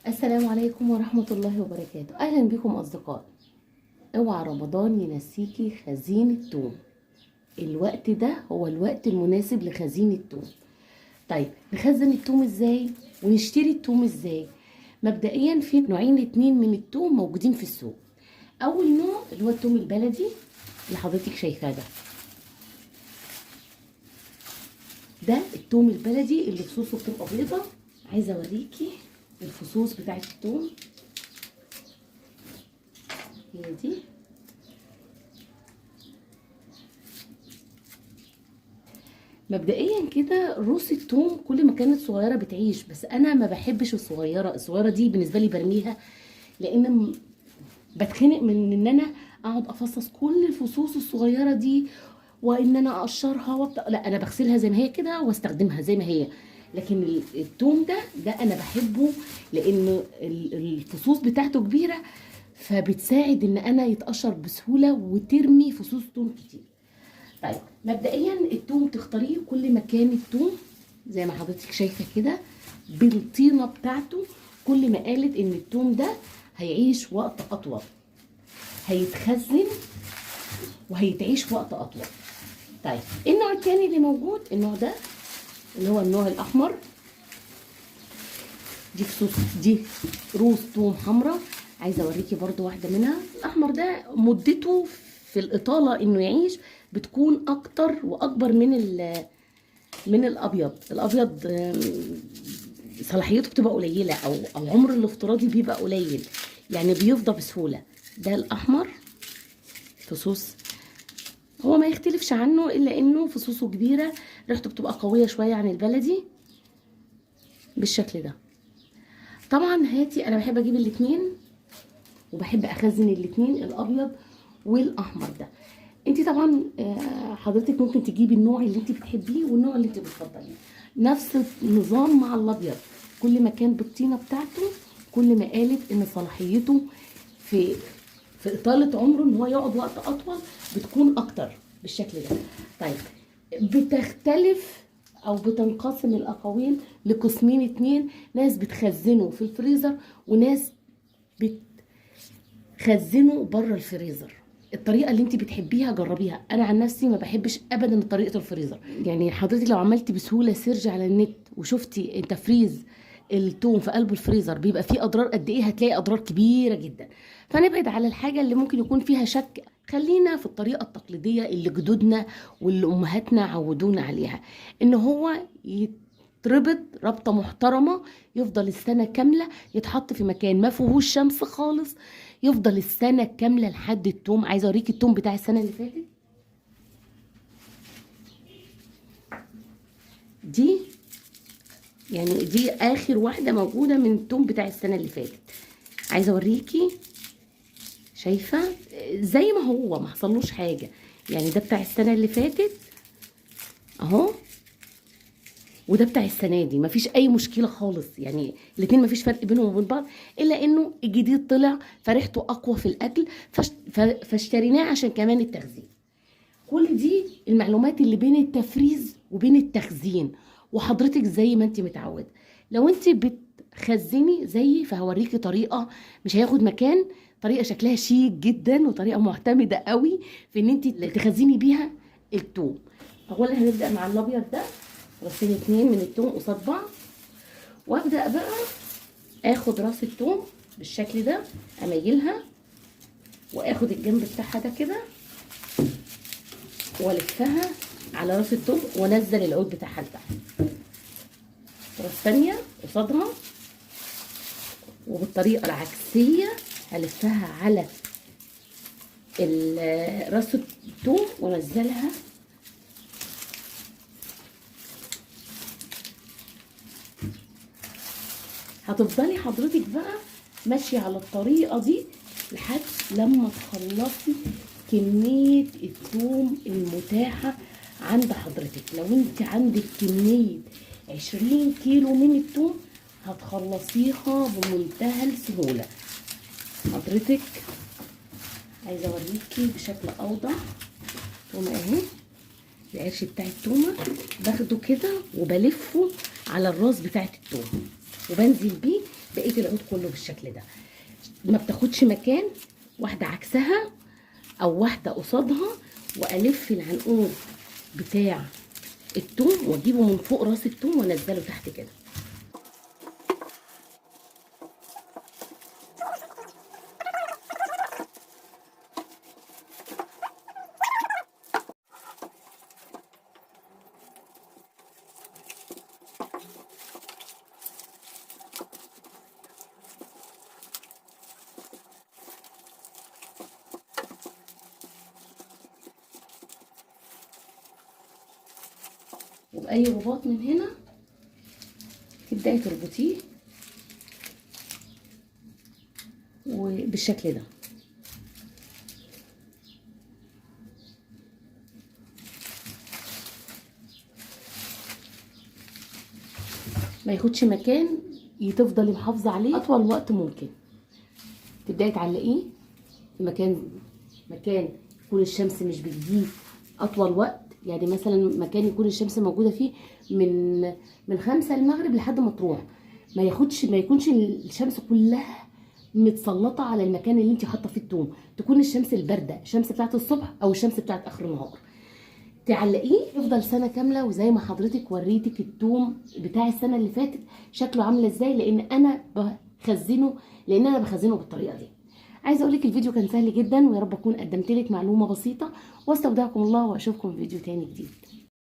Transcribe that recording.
السلام عليكم ورحمة الله وبركاته. أهلا بكم أصدقائي. اوعى رمضان ينسيكي خزين التوم. الوقت ده هو الوقت المناسب لخزين التوم. طيب نخزن التوم ازاي ونشتري التوم ازاي؟ مبدئيا في نوعين اتنين من التوم موجودين في السوق. اول نوع اللي هو التوم البلدي اللي حضرتك شايفاه ده التوم البلدي اللي فصوصه بتبقى بيضة. عايزه اوريكي الفصوص بتاعت التوم، هي دي. مبدئيا كده روس التوم كل ما كانت صغيره بتعيش، بس انا ما بحبش الصغيره دي بالنسبه لي برميها، لان بتخنق من ان انا اقعد افصص كل الفصوص الصغيره دي وان انا اقشرها لا، انا بغسلها زي ما هي كده واستخدمها زي ما هي. لكن التوم ده انا بحبه لان الفصوص بتاعته كبيره، فبتساعد ان انا يتقشر بسهوله وترمي فصوص توم كتير. طيب مبدئيا التوم تختاريه كل ما كان التوم زي ما حضرتك شايفه كده بالطينه بتاعته، كل ما قالت ان التوم ده هيعيش وقت اطول، هيتخزن وهيتعيش وقت اطول. طيب النوع التاني اللي موجود النوع ده اللي هو النوع الاحمر. دي فصوص، دي روس توم حمراء. عايزه اوريكي برضو واحده منها. الاحمر ده مدته في الاطاله انه يعيش بتكون اكتر واكبر من الابيض صلاحيته بتبقى قليله او عمر الافتراضي بيبقى قليل، يعني بيفضى بسهوله. ده الاحمر فصوص هو ما يختلفش عنه الا انه فصوصه كبيره، ريحته بتبقى قويه شويه عن البلدي بالشكل ده. طبعا هاتي، انا بحب اجيب الاتنين وبحب اخزن الاتنين، الابيض والاحمر ده. انت طبعا حضرتك ممكن تجيبي النوع اللي انت بتحبيه والنوع اللي انت بتفضليه. نفس النظام مع الابيض، كل ما كان بالطينه بتاعته كل ما قالت ان صلاحيته في اطاله عمره ان هو يقعد وقت اطول بتكون اكتر بالشكل ده. طيب بتختلف او بتنقسم الاقاويل لقسمين اتنين، ناس بتخزنه في الفريزر وناس بتخزنه بره الفريزر. الطريقه اللي انت بتحبيها جربيها. انا عن نفسي ما بحبش ابدا طريقه الفريزر، يعني حضرتك لو عملتي بسهوله سيرج على النت وشفتي تفريز التوم في قلب الفريزر بيبقى فيه اضرار قد ايه، هتلاقي اضرار كبيره جدا. فنبعد على الحاجه اللي ممكن يكون فيها شك، خلينا في الطريقه التقليديه اللي جدودنا واللي امهاتنا عودونا عليها، ان هو يتربط ربطه محترمه، يفضل السنه كامله، يتحط في مكان ما فيهوش شمس خالص، يفضل السنه كامله لحد التوم. عايزه اوريكي التوم بتاع السنه اللي فاتت دي، يعني دي اخر واحده موجوده من التوم بتاع السنه اللي فاتت. عايزه اوريكي، شايفه زي ما هو ما حصلوش حاجه، يعني ده بتاع السنه اللي فاتت اهو، وده بتاع السنه دي، مفيش اي مشكله خالص، يعني الاتنين مفيش فرق بينهم وبين بعض، الا انه الجديد طلع فريحته اقوى في الاكل فاشتريناه عشان كمان التخزين. كل دي المعلومات اللي بين التفريز وبين التخزين، وحضرتك زي ما انت متعوده. لو انت بتخزني زيي فهوريكي طريقه مش هياخد مكان، طريقه شكلها شيك جدا وطريقه معتمده قوي في ان انت تخزني بيها التوم. اولا هنبدا مع الابيض ده، رصين اتنين من التوم قصاد بعض، وابدا بقى اخد راس التوم بالشكل ده، اميلها واخد الجنب بتاعها ده كده والفها على راس التوم وانزل العود بتاعها لتحت. راس ثانيه قصادها وبالطريقه العكسيه هلفها على راس التوم وانزلها هتفضلي حضرتك بقى ماشيه على الطريقه دي لحد لما تخلصي كميه الثوم المتاحه عند حضرتك. لو انت عندك كميه 20 كيلو من الثوم هتخلصيها بمنتهى السهوله. حضرتك عايزه اوريكي بشكل اوضح. تومه اهي، العرش بتاع التومه باخده كده وبلفه على الراس بتاعت التوم وبنزل بيه بقيه العود كله بالشكل ده، ما بتاخدش مكان، واحده عكسها او واحده قصادها، والف العنقود بتاع التوم واجيبه من فوق راس التوم وانزله تحت كده. وبأي رباط من هنا تبدأي تربطيه وبالشكل ده. ما ياخدش مكان، تفضلي محافظة عليه أطول وقت ممكن. تبدأي تعلقيه في مكان يكون الشمس مش بتجيه أطول وقت، يعني مثلا مكان يكون الشمس موجودة فيه من 5 المغرب لحد ما تروح، ما يكونش الشمس كلها متسلطة على المكان اللي انت حاطة فيه التوم، تكون الشمس الباردة، الشمس بتاعت الصبح أو الشمس بتاعت آخر النهار. تعلقيه يفضل سنه كامله، وزي ما حضرتك وريتك التوم بتاع السنه اللي فاتت شكله عامل ازاي، لان انا بخزنه بالطريقه دي. عايزه اقول لك الفيديو كان سهل جدا، ويا رب اكون قدمت لك معلومه بسيطه، واستودعكم الله واشوفكم في فيديو تاني جديد.